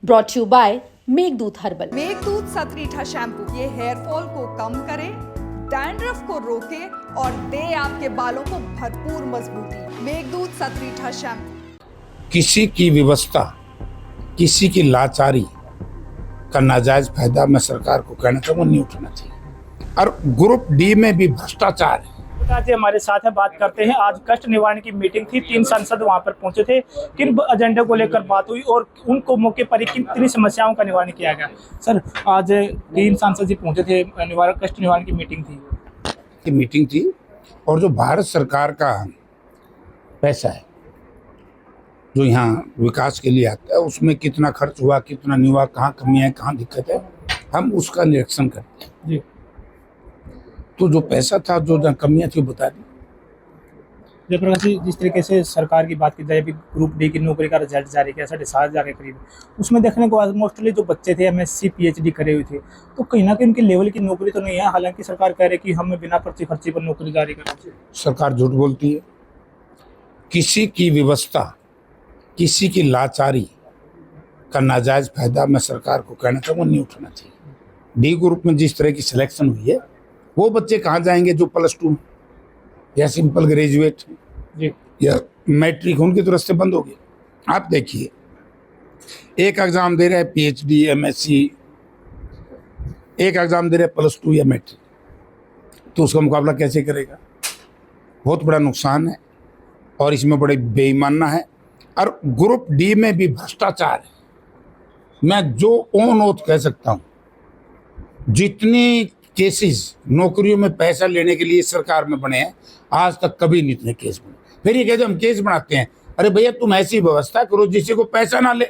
Brought you by Meghdoot herbal. Meghdoot Satritha shampoo ये hair fall को कम करे, डैंड्रफ को रोके और दे आपके बालों को भरपूर मजबूती। मेघदूत सतरीठा शैम्पू। किसी की व्यवस्था, किसी की लाचारी का नाजायज फायदा मैं सरकार को कहना चाहूँगा नहीं उठाना चाहिए। और ग्रुप डी में भी भ्रष्टाचार है। जी हमारे साथ है, बात करते हैं। आज कष्ट निवारण की मीटिंग थी, 3 सांसद वहां पर पहुंचे थे। किन एजेंडे को लेकर बात हुई और उनको मौके पर ही कितनी समस्याओं का निवारण किया गया? सर, आज 3 सांसद जी पहुंचे थे, कष्ट निवारण की मीटिंग थी। और जो भारत सरकार का पैसा है जो यहाँ विकास के लिए आता है, उसमें कितना खर्च हुआ, कितना नहीं हुआ, कहाँ कमियाँ है, कहाँ दिक्कत है, हम उसका निरीक्षण करते हैं जी। तो जो पैसा था, जो कमियाँ थी, बता दी। जयप्रकाश जी, जिस तरीके से सरकार की बात की जाए, अभी ग्रुप डी की नौकरी का रिजल्ट जारी किया 7,500 के करीब, उसमें देखने को मोस्टली जो बच्चे थे MSc PhD करे हुए थे, तो कहीं ना कहीं उनके लेवल की नौकरी तो नहीं है। हालांकि सरकार कह रही है कि हमें बिना खर्ची पर नौकरी जारी करना चाहिए। सरकार झूठ बोलती है। किसी की व्यवस्था, किसी की लाचारी का नाजायज फायदा मैं सरकार को कहना चाहूँगा नहीं उठाना चाहिए। डी ग्रुप में जिस तरह की सिलेक्शन हुई है, वो बच्चे कहाँ जाएंगे जो +2 या सिंपल ग्रेजुएट जी या मैट्रिक, उनके तो रास्ते बंद हो गए। आप देखिए, एक एग्जाम दे रहे हैं PhD MSc, एक एग्जाम दे रहे हैं +2 या मैट्रिक, तो उसका मुकाबला कैसे करेगा? बहुत बड़ा नुकसान है और इसमें बड़ी बेईमानना है। और ग्रुप डी में भी भ्रष्टाचार है। मैं जो ऑन ओथ कह सकता हूँ, जितनी केसेस नौकरियों में पैसा लेने के लिए सरकार में बने हैं, आज तक कभी नहीं इतने केस बने। फिर ये कहते हम केस बनाते हैं। अरे भैया, तुम ऐसी व्यवस्था करो जिससे को पैसा ना ले,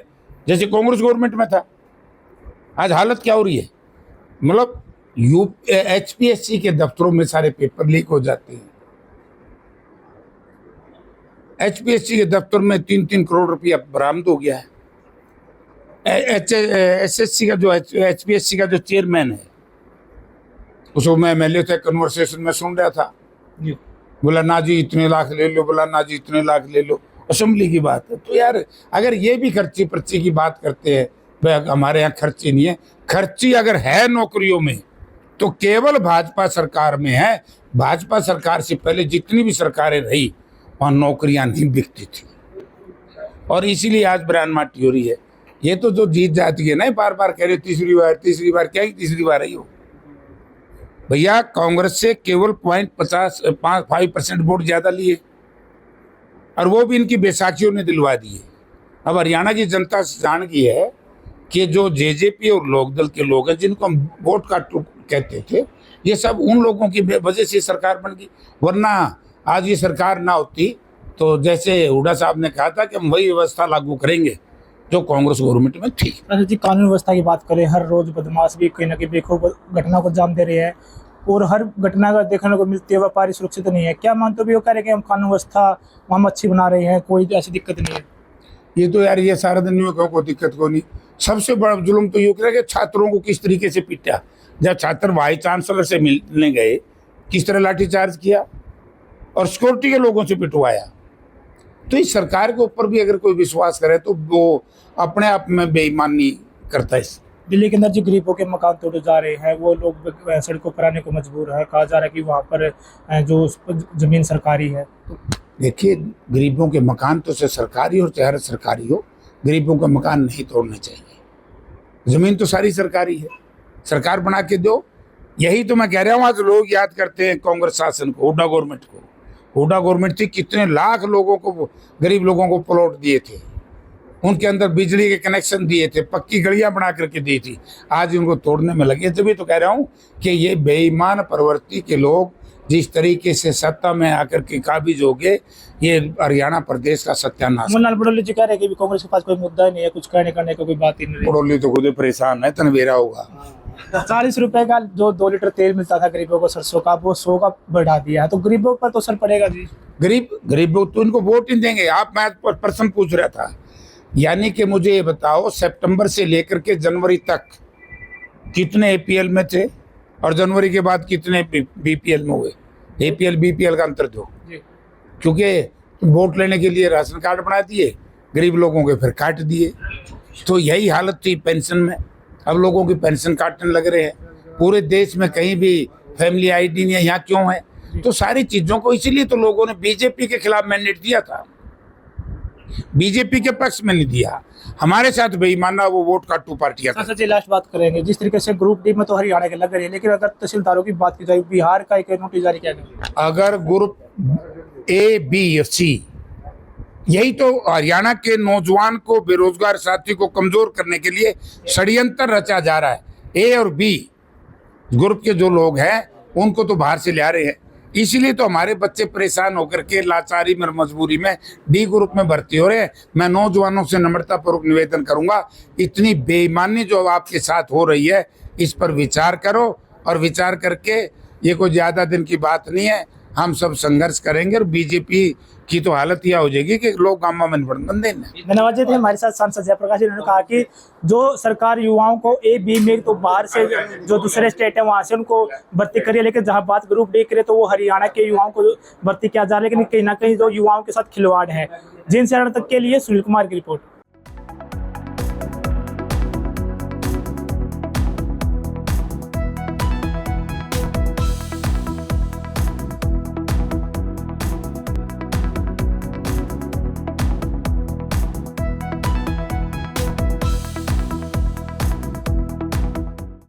जैसे कांग्रेस गवर्नमेंट में था। आज हालत क्या हो रही है? मतलब HPSC के दफ्तरों में सारे पेपर लीक हो जाते हैं। HPSC के दफ्तर में 3-3 करोड़ रुपया बरामद हो गया है। SSC का जो HPSC का जो चेयरमैन है, उसको मैं MLA थे, कन्वर्सेशन में सुन रहा था, बोला ना जी इतने लाख ले लो, बोला ना जी इतने लाख ले लो। असेंबली की बात है। तो यार, अगर ये भी खर्ची पर्ची की बात करते हैं, भाई हमारे यहाँ खर्ची नहीं है। खर्ची अगर है नौकरियों में तो केवल भाजपा सरकार में है। भाजपा सरकार से पहले जितनी भी सरकारें रही, वहाँ नौकरियां नहीं बिकती थी, और इसीलिए आज बयान माटी हो रही है। ये तो जो जीत जाती है ना, बार बार कह रहे हो तीसरी बार, क्या ही तीसरी बार आई हो भैया? कांग्रेस से केवल 0.5% वोट ज्यादा लिए, और वो भी इनकी बैसाखियों ने दिलवा दिए। अब हरियाणा की जनता जान गई है कि जो JJP और लोकदल के लोग हैं, जिनको हम वोट काटू कहते थे, ये सब उन लोगों की वजह से सरकार बन गई। वरना आज ये सरकार ना होती तो जैसे हुड्डा साहब ने कहा था कि हम वही व्यवस्था लागू करेंगे जो कांग्रेस गवर्नमेंट में थी। जी, कानून व्यवस्था की बात करें, हर रोज बदमाश भी कहीं ना कहीं बेखौफ घटना को अंजाम दे रहे हैं, और हर घटना का देखने को मिलती है। व्यापारी सुरक्षित नहीं है। क्या मानते हो भी वो कह रहे हैं कि हम कानून व्यवस्था हम अच्छी बना रहे हैं, कोई ऐसी दिक्कत नहीं है? ये तो यार, ये सारा दिन कोई दिक्कत को नहीं। सबसे बड़ा जुल्म तो ये करा कि छात्रों को किस तरीके से पीटा। जब छात्र वाइस चांसलर से मिलने गए, किस तरह लाठीचार्ज किया और सिक्योरिटी के लोगों से पिटवाया। तो इस सरकार के ऊपर भी अगर कोई विश्वास करे तो वो अपने आप में बेईमानी करता है। दिल्ली के अंदर जो गरीबों के मकान तोड़े जा रहे हैं, वो लोग सड़कों पर आने को मजबूर है। कहा जा रहा है कि वहाँ पर जो जमीन सरकारी है। देखिए, गरीबों के मकान तो से सरकारी और चाहे सरकारी हो, गरीबों का मकान नहीं तोड़ने चाहिए। जमीन तो सारी सरकारी है, सरकार बना के दो। यही तो मैं कह रहा हूँ, आज लोग याद करते हैं कांग्रेस शासन को, हुड्डा गवर्नमेंट को। हुड्डा गवर्नमेंट थी, कितने लाख लोगों को, गरीब लोगों को प्लॉट दिए थे, उनके अंदर बिजली के कनेक्शन दिए थे, पक्की गलियां बना करके दी थी। आज उनको तोड़ने में लगे। तभी तो कह रहा हूँ कि ये बेईमान प्रवृत्ति के लोग जिस तरीके से सत्ता में आकर के काबिज हो गए, ये हरियाणा प्रदेश का सत्यानाश। मुन्ना बड़ौली जी कह रहे हैं कि कांग्रेस के पास कोई मुद्दा ही नहीं है, कुछ कहने करने का कोई बात ही नहीं। बड़ौली तो खुद परेशान है, तनवेरा होगा। 40 रुपए का जो 2 लीटर तेल मिलता था गरीबों को सरसों का, वो 100 का बढ़ा दिया है। तो गरीबों पर तो असर पड़ेगा जी। गरीब लोग तो इनको वोट नहीं देंगे। आप, मैं प्रश्न पूछ रहा था, यानी कि मुझे ये बताओ, सितंबर से लेकर के जनवरी तक कितने APL में थे और जनवरी के बाद कितने BPL में हुए? APL BPL का अंतर दो, क्योंकि वोट लेने के लिए राशन कार्ड बना दिए, गरीब लोगों के फिर काट दिए। तो यही हालत थी पेंशन में। अब लोगों की पेंशन काटने लग रहे हैं। पूरे देश में कहीं भी फैमिली आईडी नहीं है, यहाँ क्यों है? तो सारी चीजों को इसीलिए तो लोगों ने बीजेपी के खिलाफ मैंडेट दिया था, बीजेपी के पक्ष में नहीं दिया। हमारे साथ बेईमाना वो वोट का टू पार्टियां। सर जी लास्ट बात करेंगे, जिस तरीके से ग्रुप डी में तो हरियाणा के लग रही है, लेकिन अगर तहसीलदारों की बात की जाए बिहार का एक नोटिस जारी किया गया। अगर ग्रुप ए बी और सी, यही तो हरियाणा के नौजवान को, बेरोजगार साथी को कमजोर करने के लिए षड्यंत्र रचा जा रहा है। ए और बी ग्रुप के जो लोग हैं उनको तो बाहर से ले आ रहे हैं, इसीलिए तो हमारे बच्चे परेशान होकर के लाचारी में, मजबूरी में डी ग्रुप में भर्ती हो रहे हैं। मैं नौजवानों से नम्रतापूर्वक निवेदन करूंगा, इतनी बेईमानी जो आपके साथ हो रही है इस पर विचार करो, और विचार करके, ये कोई ज़्यादा दिन की बात नहीं है, हम सब संघर्ष करेंगे। और बीजेपी की तो हालत यह हो जाएगी कि लोग गामा में बंदे। धन्यवाद जी थे हमारे साथ सांसद जयप्रकाश जी। उन्होंने कहा कि जो सरकार युवाओं को ए बी में तो बाहर से जो दूसरे स्टेट है वहां से उनको भर्ती करिए, लेकिन जहां बात ग्रुप डी करे तो वो हरियाणा के युवाओं को भर्ती किया जा रहा है। लेकिन कहीं ना कहीं जो युवाओं के साथ खिलवाड़ है। जिनसे तक के लिए सुनील कुमार की रिपोर्ट।